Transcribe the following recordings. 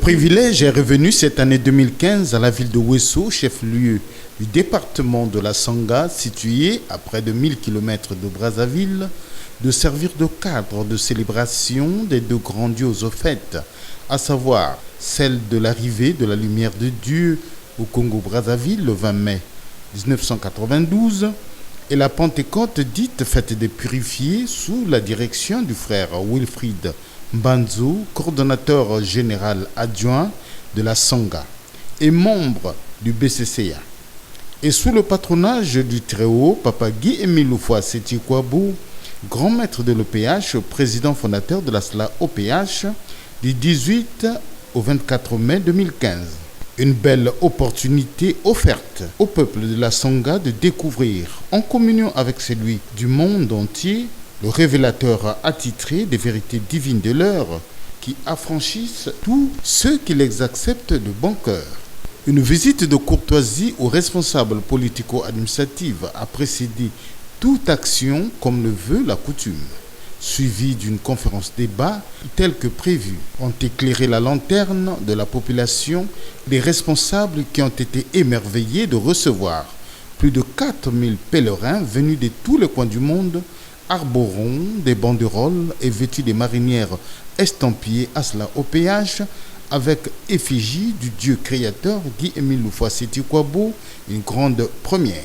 privilège est revenu cette année 2015 à la ville de Ouesso, chef-lieu du département de la Sangha, situé à près de 1000 km de Brazzaville, de servir de cadre de célébration des deux grandioses fêtes, à savoir celle de l'arrivée de la lumière de Dieu au Congo-Brazzaville le 20 mai 1992 et la Pentecôte dite fête des purifiés sous la direction du frère Wilfried Mbanzo, coordonnateur général adjoint de la Sangha et membre du BCCA. Et sous le patronage du Très-Haut, Papa Guy-Émile Loufoua-Séti-Kouabou, grand maître de l'OPH, président fondateur de la SLA OPH, du 18 au 24 mai 2015. Une belle opportunité offerte au peuple de la Sangha de découvrir, en communion avec celui du monde entier, le révélateur attitré des vérités divines de l'heure qui affranchissent tous ceux qui les acceptent de bon cœur. Une visite de courtoisie aux responsables politico-administratifs a précédé toute action comme le veut la coutume, suivie d'une conférence débat telle que prévue. Ont éclairé la lanterne de la population des responsables qui ont été émerveillés de recevoir plus de 4000 pèlerins venus de tous les coins du monde, arborant des banderoles et vêtus des marinières estampillées à cela au péage avec effigie du Dieu créateur Guy-Émile Loufoua-Séti-Kouabou, une grande première.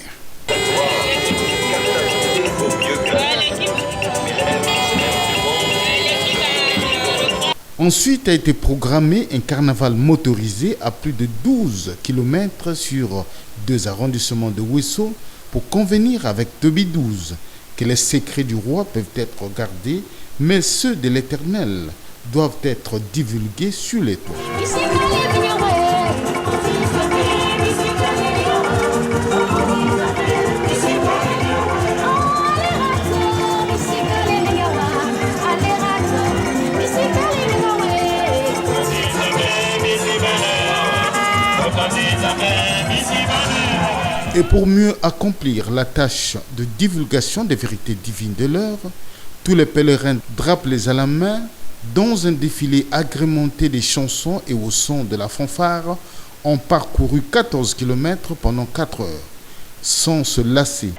Ensuite a été programmé un carnaval motorisé à plus de 12 km sur 2 arrondissements de Ouesso pour convenir avec Toby 12 que les secrets du roi peuvent être gardés, mais ceux de l'Éternel doivent être divulgués sur les toits. Et pour mieux accomplir la tâche de divulgation des vérités divines de l'heure, tous les pèlerins drapés à la main, dans un défilé agrémenté des chansons et au son de la fanfare, ont parcouru 14 km pendant 4 heures, sans se lasser.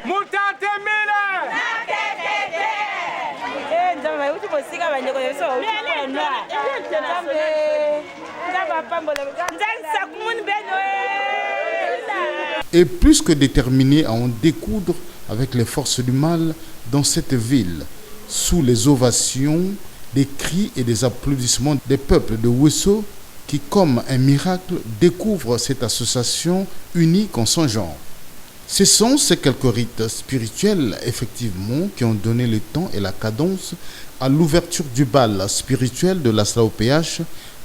Et plus que déterminés à en découdre avec les forces du mal dans cette ville, sous les ovations, des cris et des applaudissements des peuples de Ouesso qui, comme un miracle, découvrent cette association unique en son genre. Ce sont ces quelques rites spirituels, effectivement, qui ont donné le temps et la cadence à l'ouverture du bal spirituel de la SLA-OPH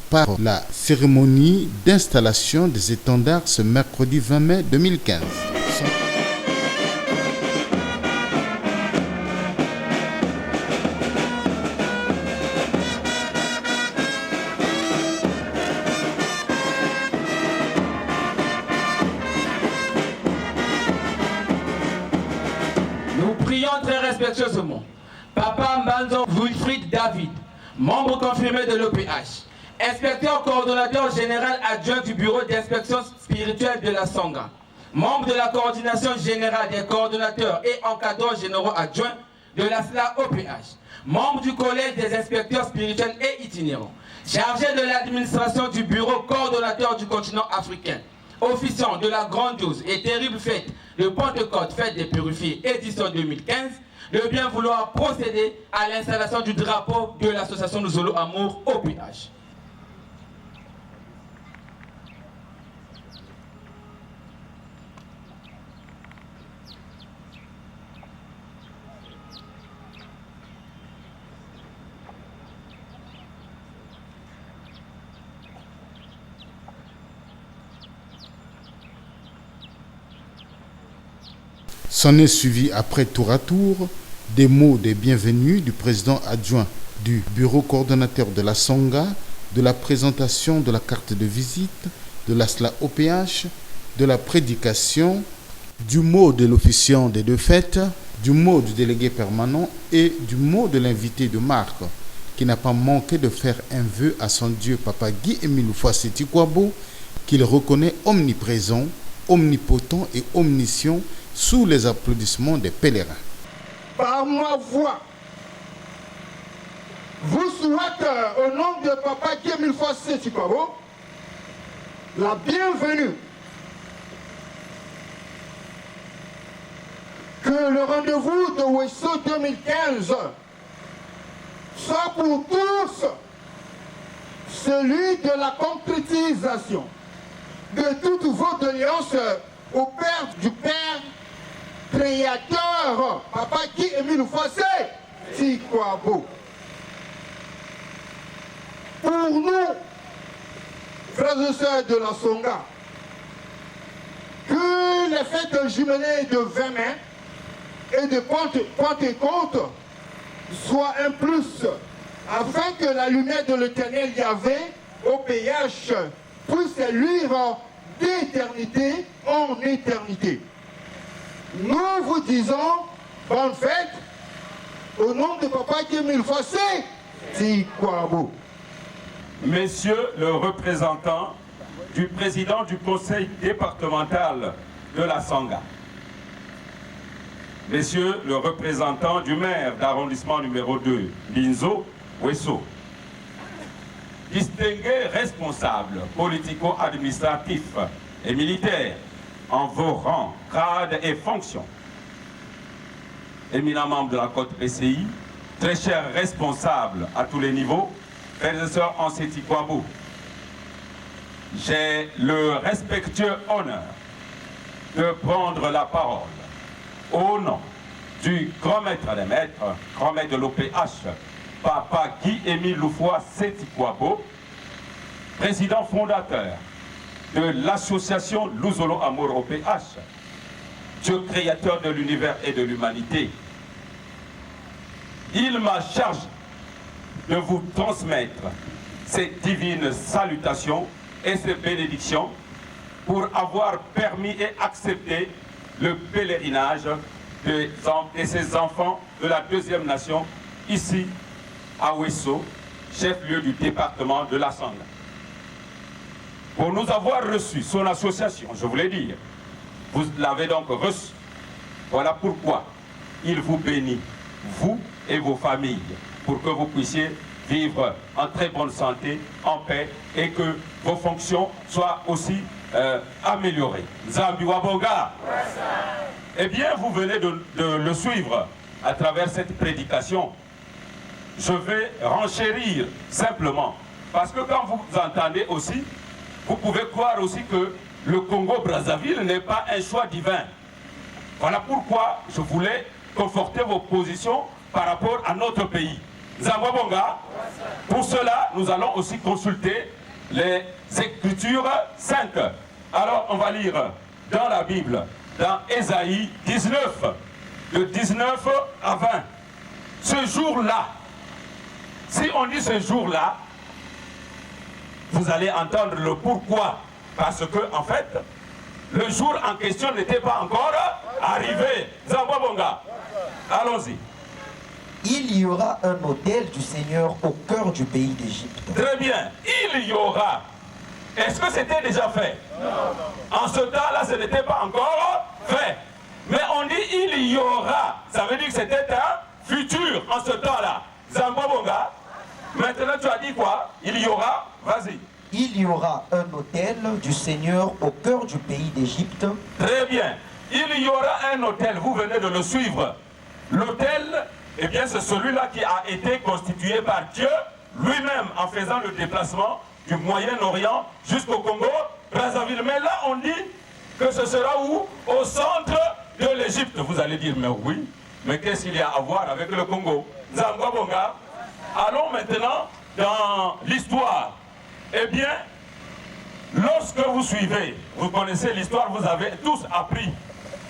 par la cérémonie d'installation des étendards ce mercredi 20 mai 2015. Nous prions très respectueusement Papa Mbanzo Wilfried David, membre confirmé de l'OPH, inspecteur coordonnateur général adjoint du bureau d'inspection spirituelle de la Sangha, membre de la coordination générale des coordonnateurs et encadreurs généraux adjoints de la SLA OPH, membre du collège des inspecteurs spirituels et itinérants, chargé de l'administration du bureau coordonnateur du continent africain, officiant de la grandiose et terrible fête de Pentecôte, fête des purifiés, édition 2015, de bien vouloir procéder à l'installation du drapeau de l'association Nous Zolo Amour OPH. S'en est suivi après tour à tour des mots des bienvenus du président adjoint du bureau coordonnateur de la Sangha, de la présentation de la carte de visite, de la SLA OPH, de la prédication, du mot de l'officiant des deux fêtes, du mot du délégué permanent et du mot de l'invité de marque qui n'a pas manqué de faire un vœu à son Dieu, Papa Guy-Émile Houphouat-Seti Kouabo, qu'il reconnaît omniprésent, omnipotent et omniscient sous les applaudissements des pèlerins. Par ma voix, vous souhaite au nom de Papa Guy-Émile Houphouat-Seti Kouabo la bienvenue. Que le rendez-vous de Wesso 2015 soit pour tous celui de la concrétisation de toutes vos doléances au Père du Père créateur, Papa Guy-Émile Houphouat-Seti Kouabo. Pour nous, frères et sœurs de la Songa, que les fêtes jumelées de 20 mai et de Pentecôte soient un plus, afin que la lumière de l'Éternel Yahvé au PH puisse luire d'éternité en éternité. Nous vous disons bonne fête au nom de Papa Guy-Émile Houphouat-Seti Kouabo. Messieurs le représentant du président du conseil départemental de la Sangha, Messieurs le représentant du maire d'arrondissement numéro 2, Linzo Wesso, distingués responsables politico-administratifs et militaires en vos rangs, grades et fonctions, éminents membres de la Côte PCI, très chers responsables à tous les niveaux, frères et sœurs en Seti Kouabo, j'ai le respectueux honneur de prendre la parole au nom du grand maître des maîtres, grand maître de l'OPH, Papa Guy-Émile Houphouat-Seti Kouabo, président fondateur de l'association Luzolo Amour OPH, Dieu créateur de l'univers et de l'humanité. Il m'a chargé de vous transmettre ces divines salutations et ces bénédictions pour avoir permis et accepté le pèlerinage de ces enfants de la deuxième nation ici à Wesso, chef-lieu du département de la Sangha. Pour nous avoir reçu son association, je voulais dire, vous l'avez donc reçu. Voilà pourquoi il vous bénit, vous et vos familles, pour que vous puissiez vivre en très bonne santé, en paix, et que vos fonctions soient aussi améliorées. Zambi Wabonga. Eh bien, vous venez de le suivre à travers cette prédication. Je vais renchérir simplement, parce que quand vous entendez aussi, vous pouvez croire aussi que le Congo-Brazzaville n'est pas un choix divin. Voilà pourquoi je voulais conforter vos positions par rapport à notre pays. Zambabonga, pour cela, nous allons aussi consulter les Écritures saintes. Alors, on va lire dans la Bible, dans Ésaïe 19, de 19 à 20. Ce jour-là, si on dit ce jour-là, vous allez entendre le pourquoi. Parce que, en fait, le jour en question n'était pas encore arrivé. Zambabonga, allons-y. Il y aura un autel du Seigneur au cœur du pays d'Égypte. Très bien, il y aura. Est-ce que c'était déjà fait? Non. En ce temps-là, ce n'était pas encore fait. Mais on dit il y aura. Ça veut dire que c'était un futur en ce temps-là. Zambabonga, maintenant tu as dit quoi? Il y aura, vas-y. Il y aura un autel du Seigneur au cœur du pays d'Égypte. Très bien. Il y aura un autel, vous venez de le suivre. L'autel, eh bien, c'est celui-là qui a été constitué par Dieu lui-même en faisant le déplacement du Moyen-Orient jusqu'au Congo-Brazzaville. Mais là, on dit que ce sera où? Au centre de l'Égypte. Vous allez dire, mais oui, mais qu'est-ce qu'il y a à voir avec le Congo? Zambabonga. Allons maintenant dans l'histoire. Eh bien, lorsque vous suivez, vous connaissez l'histoire, vous avez tous appris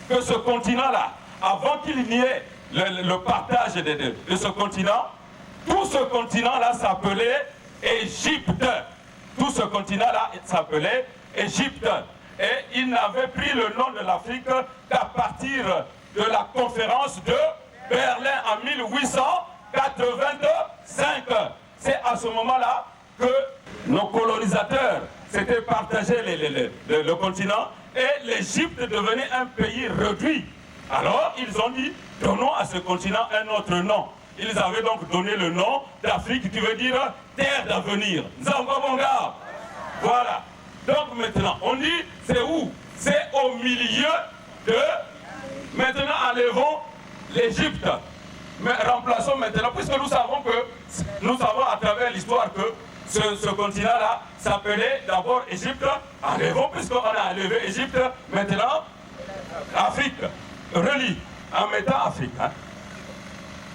que ce continent-là, avant qu'il n'y ait le partage de ce continent, tout ce continent-là s'appelait Égypte. Tout ce continent-là s'appelait Égypte. Et il n'avait pris le nom de l'Afrique qu'à partir de la conférence de Berlin en 1985. C'est à ce moment-là que nos colonisateurs s'étaient partagés le continent et l'Égypte devenait un pays réduit. Alors ils ont dit, donnons à ce continent un autre nom. Ils avaient donc donné le nom d'Afrique, qui veut dire terre d'avenir. Nzambabonga. Voilà. Donc maintenant, on dit, c'est où? C'est au milieu de... Maintenant, enlevons l'Égypte. Mais remplaçons maintenant, puisque nous savons à travers l'histoire que ce continent-là s'appelait d'abord Égypte. Enlevons, puisqu'on a enlevé Égypte, maintenant, Afrique. Relie, en mettant Afrique. Hein.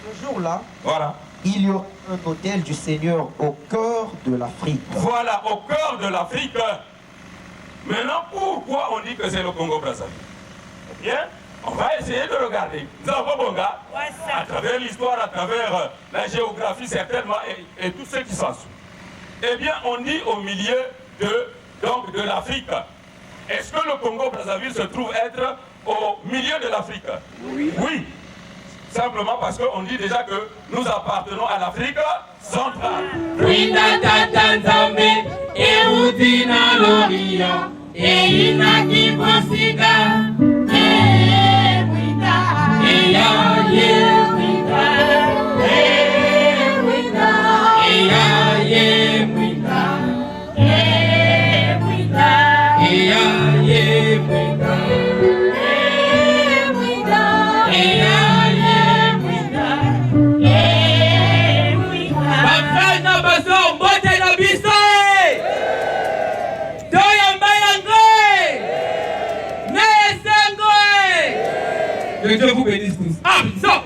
Ce jour-là, voilà. Il y aura un hôtel du Seigneur au cœur de l'Afrique. Voilà, au cœur de l'Afrique. Maintenant, pourquoi on dit que c'est le Congo-Brazzaville? Eh bien, on va essayer de regarder. Nzambabonga, à travers l'histoire, à travers la géographie certainement, et tout ce qui s'ensuit. Eh bien, on dit au milieu de l'Afrique. Est-ce que le Congo-Brazzaville se trouve être au milieu de l'Afrique? Oui. Oui. Simplement parce qu'on dit déjà que nous appartenons à l'Afrique centrale. Que Dieu vous bénisse tous. Applaudissons.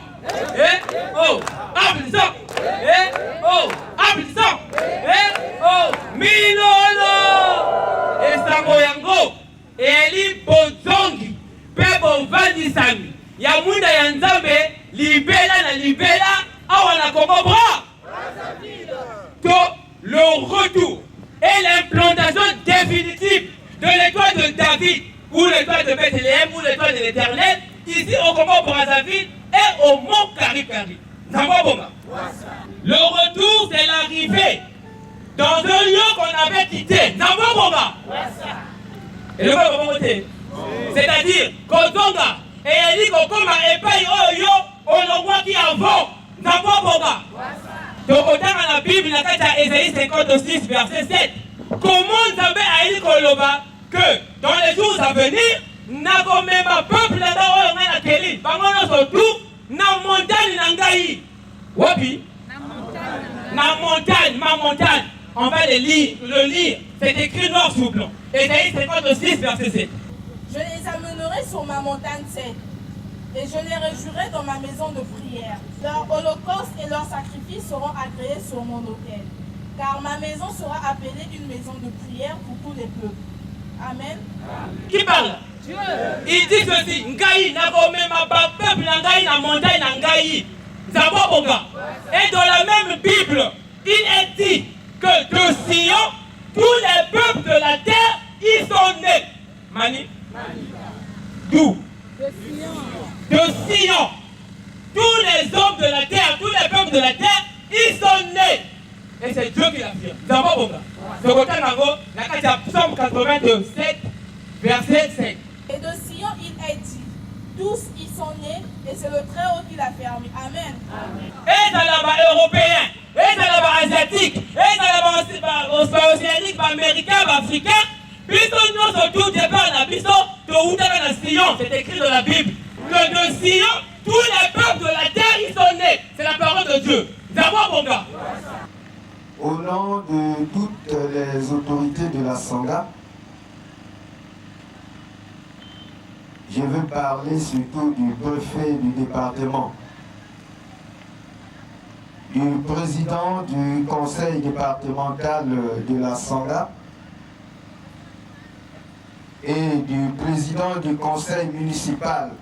Eh oh. Applaudissons. Eh oh. Applaudissons. Eh oh. Milolo. Et sango yango. Eli bonzongi. Pebo vandisami. Ya munda ya nzambe. Libela na libela. Awa na Congo bras. To le retour et l'implantation définitive de l'étoile de David ou l'étoile de Bethléem ou l'étoile de l'Éternel ici au Congo-Brazzaville et au Mont Kari-Kari. Le retour, c'est l'arrivée dans un lieu qu'on avait quitté. Et le côté, c'est-à-dire Kozonga et Eli Kokoma et Paï Oyo, on voit qui avant. Donc, autant dans la Bible, dans Ésaïe 56, verset 7, comment Nzambe a dit que dans les jours à venir, nako mema peuple na oyo nga na keli bango nyonso tu na montagne na ngai wapi na montagne ma montagne on va le lire c'est écrit noir sur blanc Ésaïe 56 verset 7. Je les amènerai sur ma montagne sainte et je les réjouirai dans ma maison de prière. Leurs holocaustes et leurs sacrifices seront agréés sur mon autel, car ma maison sera appelée une maison de prière pour tous les peuples. Amen. Qui parle? Dieu. Il dit ceci, Ngai nakomema ba peuple na ngai na montagne na ngai. Zabobonga. Et dans la même Bible, il est dit que de Sion, tous les peuples de la terre, ils sont nés. Mani? D'où? De Sion. Tous les hommes de la terre, tous les peuples de la terre, ils sont nés. Et c'est Dieu qui l'affirme. Zabobonga. Ce côté nango, la Psaume 87, verset 5. Et de Sion, il est dit, tous ils sont nés, et c'est le Très-Haut qui l'a permis. Amen. Et dans la européen, et dans la asiatique, et dans la océanique, américain, africain, biso nous surtout départ na biso, to utaka na Sion, c'est écrit dans la Bible. Que de Sion, tous les peuples de la terre, ils sont nés. C'est la parole de Dieu. D'abord, mon gars. Au nom de toutes les autorités de la Sangha, je veux parler surtout du préfet du département, du président du conseil départemental de la Sangha et du président du conseil municipal,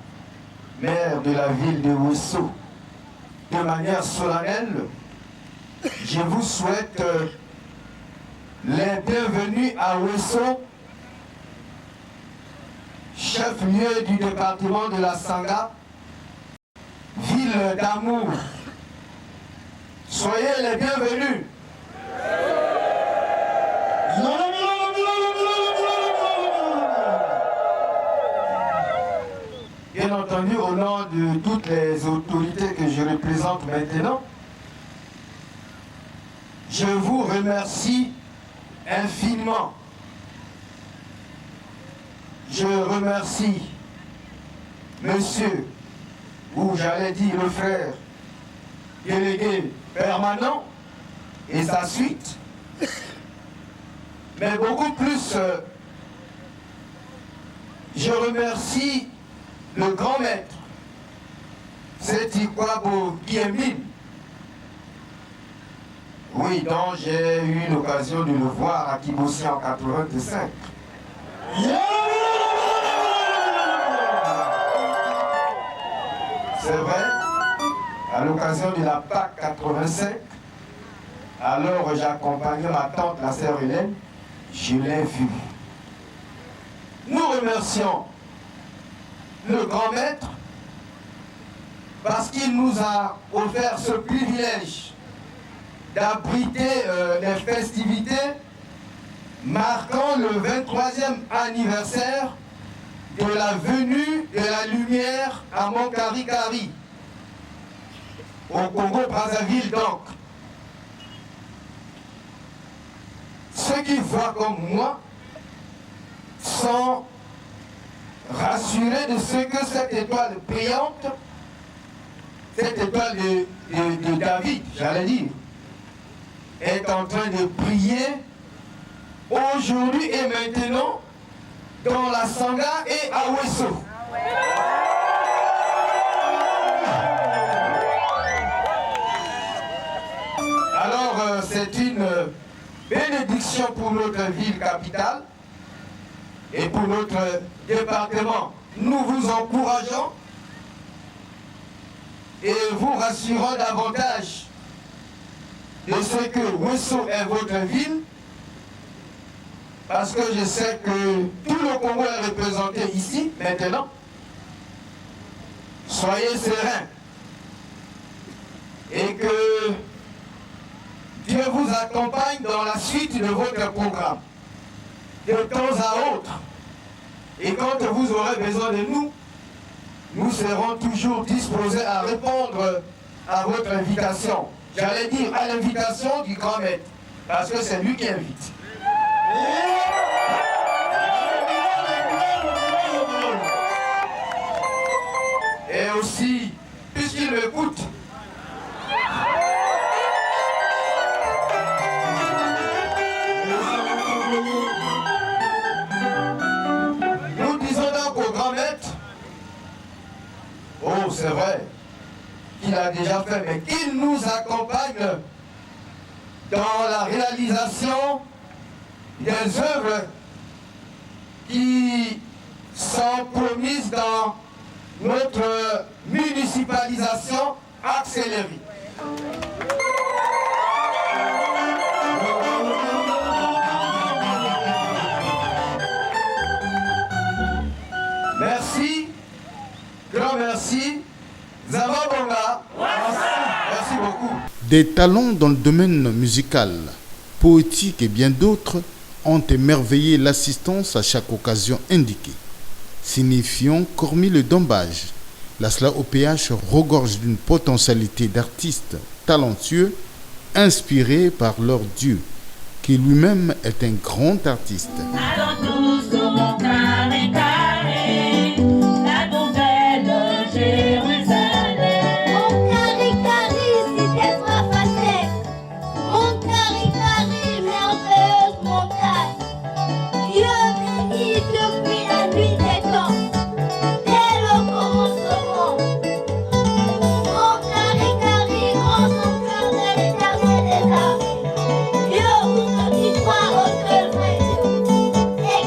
maire de la ville de Ouesso. De manière solennelle, je vous souhaite les bienvenus à Ouesso, chef-lieu du département de la Sangha, ville d'amour, Soyez les bienvenus. Bien entendu, au nom de toutes les autorités que je représente maintenant, je vous remercie infiniment. Je remercie monsieur, ou j'allais dire le frère, délégué permanent et sa suite, mais beaucoup plus, je remercie le grand maître, c'est Ikwabo Guillemine, oui, dont j'ai eu l'occasion de le voir à Kibossi en 85. C'est vrai, à l'occasion de la Pâques 85, alors j'accompagnais ma tante, la sœur Hélène, je l'ai vue. Nous remercions le grand maître parce qu'il nous a offert ce privilège d'abriter les festivités marquant le 23e anniversaire de la venue de la lumière à Monkarikari, au Congo-Brazzaville donc. Ceux qui voient comme moi sont rassurés de ce que cette étoile brillante, cette étoile de David, j'allais dire, est en train de briller aujourd'hui et maintenant dans la Sangha et à Ouesso. Alors c'est une bénédiction pour notre ville capitale et pour notre département. Nous vous encourageons et vous rassurons davantage de ce que Ouesso est votre ville, parce que je sais que tout le Congo est représenté ici, maintenant. Soyez sereins et que Dieu vous accompagne dans la suite de votre programme, de temps à autre. Et quand vous aurez besoin de nous, nous serons toujours disposés à répondre à votre invitation. J'allais dire à l'invitation du grand maître, parce que c'est lui qui invite. Et aussi, puisqu'il m'écoute, nous disons donc au grand maître, oh c'est vrai, qu'il a déjà fait, mais qu'il nous accompagne dans la réalisation des œuvres qui sont promises dans notre municipalisation accélérée. Merci, grand merci, Zavabonga, merci beaucoup. Des talents dans le domaine musical, poétique et bien d'autres ont émerveillé l'assistance à chaque occasion indiquée, signifiant qu'hormis le dombage, la SLA OPH regorge d'une potentialité d'artistes talentueux, inspirés par leur Dieu, qui lui-même est un grand artiste. Allons tous au Mont Carré Carré, la nouvelle Jérusalem. Mont Carré Carré, c'était trois facettes. Mont Carré Carré, merveilleuse montagne. Dieu béni depuis la nuit des temps, dès le commencement. Mont Carré Carré, grand sanctuaire de l'éternel des armées. Dieu vous dit croire au seul vrai Dieu, et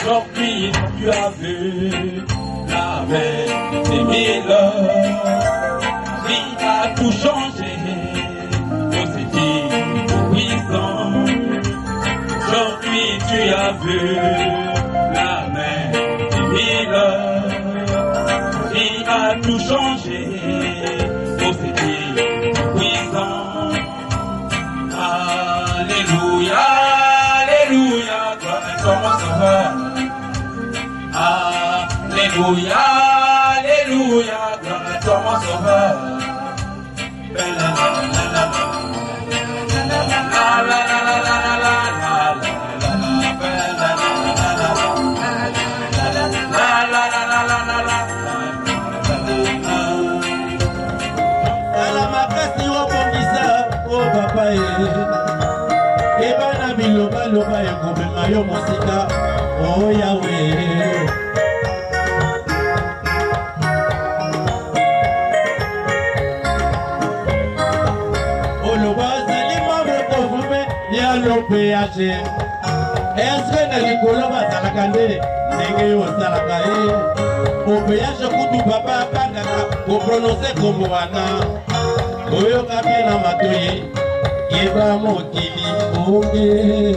Aujourd'hui tu as vu la mer des mille. La vie a tout changé. Oh, c'est dit puissant. Aujourd'hui tu as vu la mer des mille. La vie a tout changé. Oh, c'est dit puissant. Alléluia, Alléluia, toi es ton sauveur. Alléluia, Alléluia, toi es ton sauveur. Loba ya kobema yo mosika o Yahweh. Oloba azali membre conforme ya l'OPH. Est-ce na likolo bazalaka nde ndenge yo osalaka ye? OPH kutu papa abandaka koprononce kombo wana oyoka mpe na matoyi yeba mokili onge.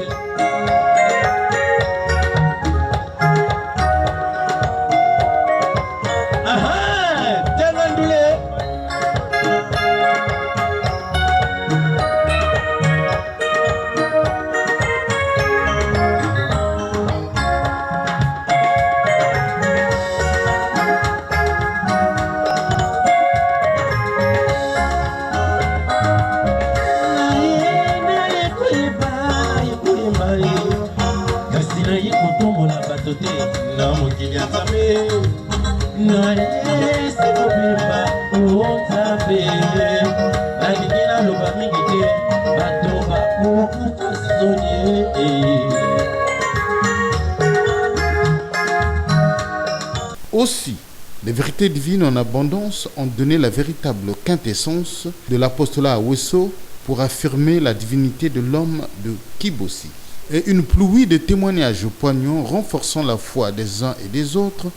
Aussi, les vérités divines en abondance ont donné la véritable quintessence de l'apostolat à Wesso pour affirmer la divinité de l'homme de Kibossi. Et une pluie de témoignages poignants renforçant la foi des uns et des autres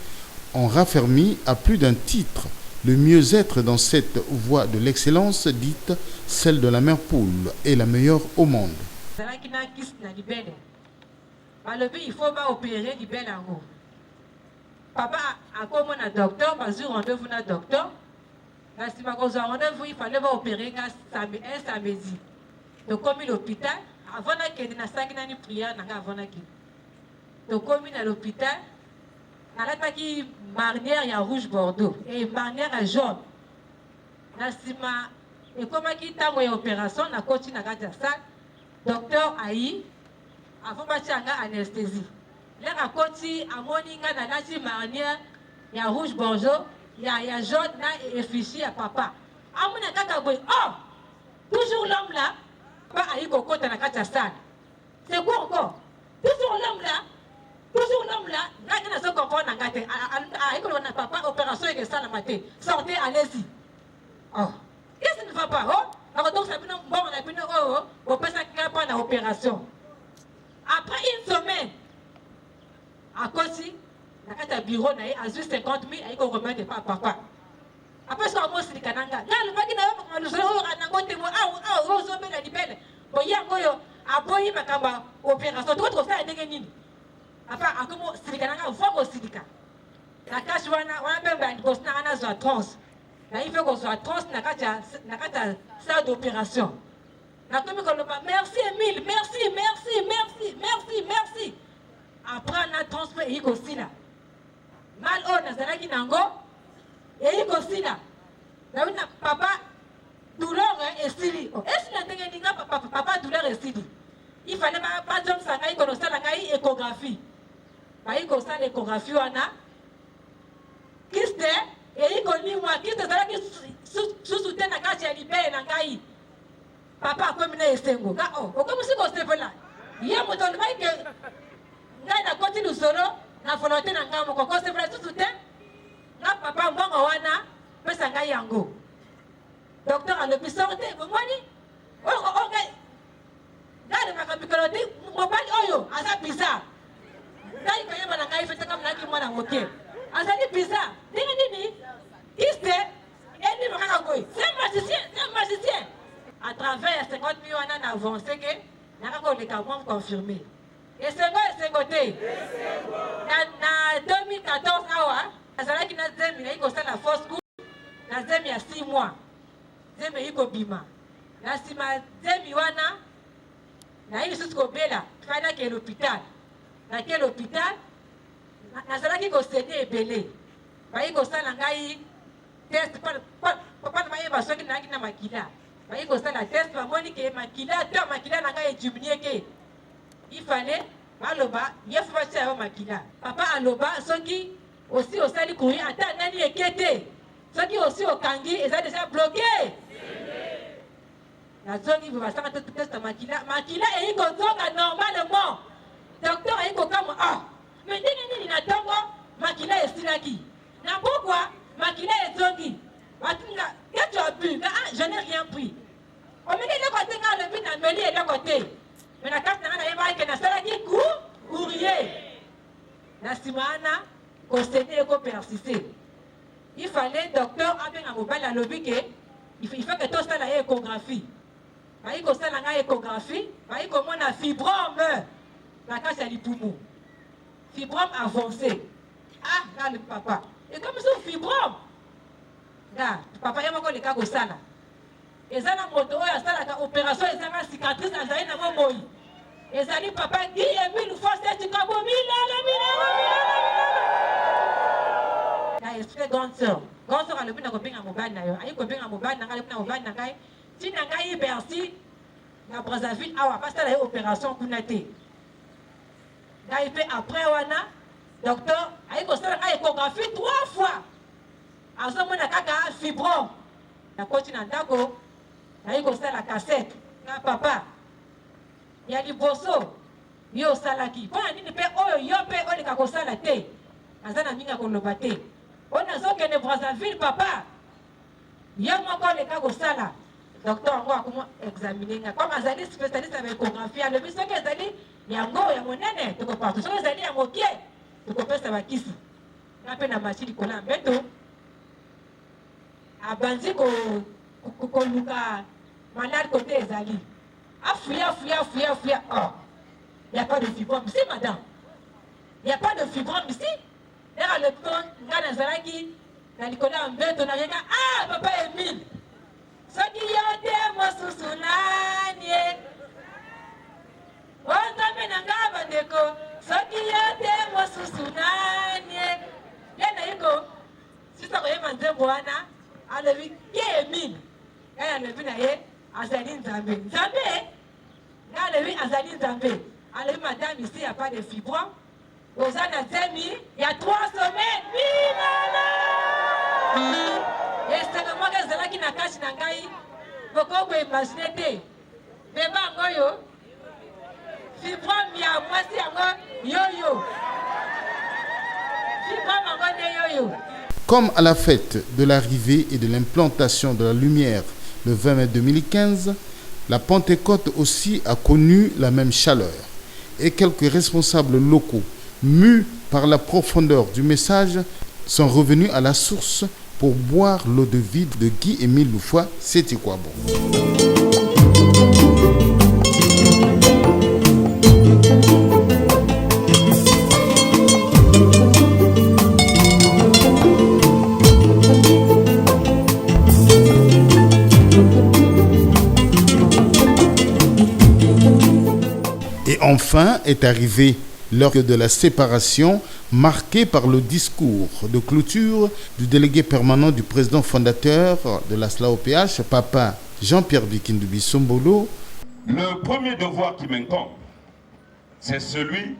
ont raffermi à plus d'un titre le mieux-être dans cette voie de l'excellence dite celle de la mère poule et la meilleure au monde. Il faut opérer du bel amour. Papa a comme un docteur, parce que rendez-vous un docteur. Si ma rendez-vous, il fallait opérer un samedi. Donc comme l'hôpital, avant qu'il y ait une prière, avant donc comme à l'hôpital, on a une marnière à rouge bordeaux et une marnière à jaune. Et comme il y a une opération, on a continué à la salle. Docteur Aïe, avant de faire anesthésie. Là, on a continué à monter une marnière, il y a rouge bordeaux, il y a jaune et fichier à papa. Oh! Toujours l'homme là, pas à y coco dans la salle. C'est quoi encore? Toujours l'homme là. Toujours l'homme là, là, il comprendre à papa, opération et ça la matin. Sortez, allez-y. Oh, qu'est-ce qui ne va pas? Oh, alors donc ça bon, on a pu on peut s'acquitter pas dans l'opération. Après une semaine, à Kossi, dans le bureau, à juste 50 000, il faut remettre pas papa. Après ça, on s'est dit là, le mec qui nous a dit, opération, tu vas faire des enfin, comment Silikananga voit au Silika. La cache on a même une trans. Il faut qu'on soit trans, salle d'opération. Merci Emile, merci. Après, on a transféré il aussi là. Mal on a Zalaki Nango, et il aussi là. Là, papa, douleur et Sili. Est-ce que papa, douleur et Sili? Il fallait pas de ça, il connaissait la échographie. Il connaissait l'échographie, on a. Kiste, et il connaît moi, Kiste, ça sous-soutient la carte à libérer la caille. Papa, comme il est single. Oh, comme si on se fait là. Il y a mon tournoi que. N'a continué le solo, n'a volonté n'a pas mon coco, c'est vrai, sous-soutient. N'a papa, moi, on a, mais ça n'a yango. Docteur, à l'hôpital, vous voyez? Oh, regarde ma capitale, mon père, oh, à ça bizarre. ngai koyeba na ngai fete kama naki mwana moke azali bizarre ndenge nini iste eni bakaka koyi c'est un magicien à travers 50 000 wana na avancé ke nakaka oleka mwa confirmé esengo te na 2014 awa azalaki na zemi nayi kosala fausse couche na zemi ya 6 mois zemi eyi kobima na nsima zemi wana nayi lisusu kobela fai nake l'hôpital nake l'hôpital nazalaki kosene ebele bayi kosala ngai test mpona bayeba soki nayaki na makila bayi kosala test bamoni ke makila to makila na ngai ejiminie ke ifale baloba yefu batia yo makila papa aloba soki osi osali courrier ata nani ekete soki osi okangi eza déjà bloqué nazongi basanga test makila eyi kozonga normalement docteur eyi kokama mais ndenge nini na ntongo makila esilaki na pokwa makila ezongi batinga ketu abu je n'ai rien pris omeki eloko te nga alobi na meli eloko te mais na kati nanga nayebaki ke nasalaki courrier na nsima wana kosene ekopersiste il fallait docteur abenga mobali alobi ke il faut que tosala ye échographie bayi kosala nga échographie bayi komona fibrome na kati ya lipumu fibrome avancé nga le papa ekomi so fibrome nga papa ye moko leka kosala eza na moto oyo asalaka opération ezanga cicatrice azali nango moi ezali papa gi emile fose tikabomi na esprit grande sœur alobi na kobenga mobali na yo ayi kobenga mobali na ngai alobi na mobali na ngai ntina ngai bersi na Brazzaville awa basala ye opération kuna te ngai mpe après wana docteur ayi kosala ngai échographie 3 fois azomona kaka fibrome nakoti na ndako nayi kosala cassette na papa ya liboso yo osalaki mpona nini mpe oyo yo mpe oleka kosala te aza na mingi ya koloba te oyo nazokende Brazzaville papa yo moko oleka kosala docteur yango akoma examine nga comme azali spécialiste ya échographie alobi soki ezali yango ya monene tokopartu soki ezali ya mokie tokopesa bakisi nga mpe na machine likolo ya mbeto abanzi koluka malade kote ezali afuya y a pas de fibrome ici madame y a pas de fibrome ici lera le temps nga nazalaki na likolo ya mbeto nayenga papa Emile soki yo te mosusu nani onzambe na nga bandeko soki yo te mosusu nani ye nayiko sisa koyeba nzembo wana alobi ke Emile ngai alobi na ye azali nzambe ngai alobi azali nzambe alobi madame ici y a pas de fibrome oza na zemi ya 3 semaines minala esanga moko ezalaki na kati na ngai bokoko imagine te mema yango yo fibrome ya mwasi yango yoyo fibrome yango nde yoyo. Comme à la fête de l'arrivée et de l'implantation de la lumière le 20 mai 2015, la Pentecôte aussi a connu la même chaleur. Et quelques responsables locaux, mus par la profondeur du message, sont revenus à la source pour boire l'eau de vie de Guy-Émile Loufoua. C'était quoi bon? Et enfin est arrivée l'heure de la séparation, marquée par le discours de clôture du délégué permanent du président fondateur de la SLAOPH, Papa Jean-Pierre Bikindubi Sombolo. Le premier devoir qui m'incombe, c'est celui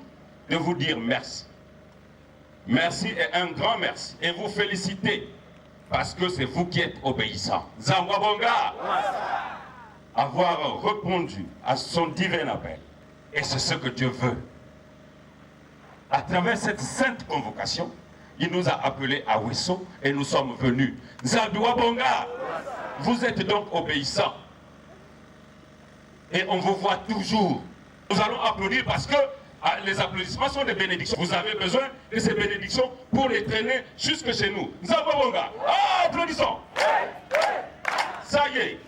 de vous dire merci. Merci et un grand merci. Et vous féliciter parce que c'est vous qui êtes obéissant. Zambabonga, avoir répondu à son divin appel. Et c'est ce que Dieu veut. À travers cette sainte convocation, il nous a appelés à Wesso et nous sommes venus. Zambabonga, vous êtes donc obéissants. Et on vous voit toujours. Nous allons applaudir parce que Les applaudissements sont des bénédictions. Vous avez besoin de ces bénédictions pour les traîner jusque chez nous. Nzababonga. Ah, applaudissons. Ça y est.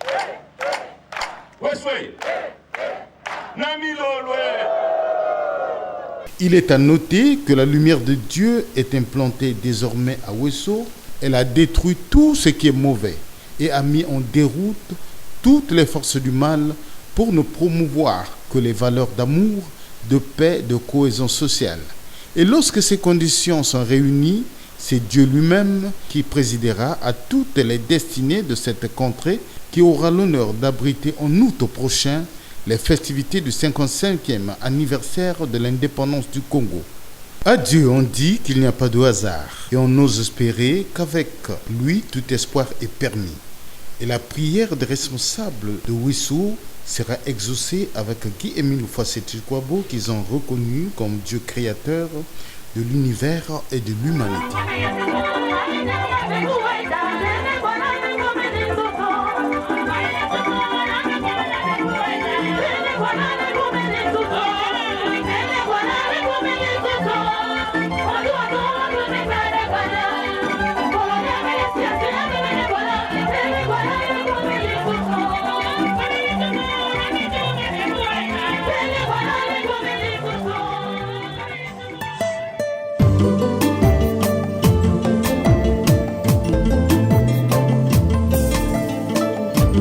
Wesway. Namilolwe. Il est à noter que la lumière de Dieu est implantée désormais à Wesso. Elle a détruit tout ce qui est mauvais et a mis en déroute toutes les forces du mal pour ne promouvoir que les valeurs d'amour, de paix, de cohésion sociale. Et lorsque ces conditions sont réunies, c'est Dieu lui-même qui présidera à toutes les destinées de cette contrée qui aura l'honneur d'abriter en août prochain les festivités du 55e anniversaire de l'indépendance du Congo. À Dieu, on dit qu'il n'y a pas de hasard et on ose espérer qu'avec lui, tout espoir est permis. Et la prière des responsables de Wesso sera exaucée avec Guy-Émile Houphouët-Boigny qu'ils ont reconnu comme Dieu créateur de l'univers et de l'humanité.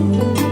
Thank you.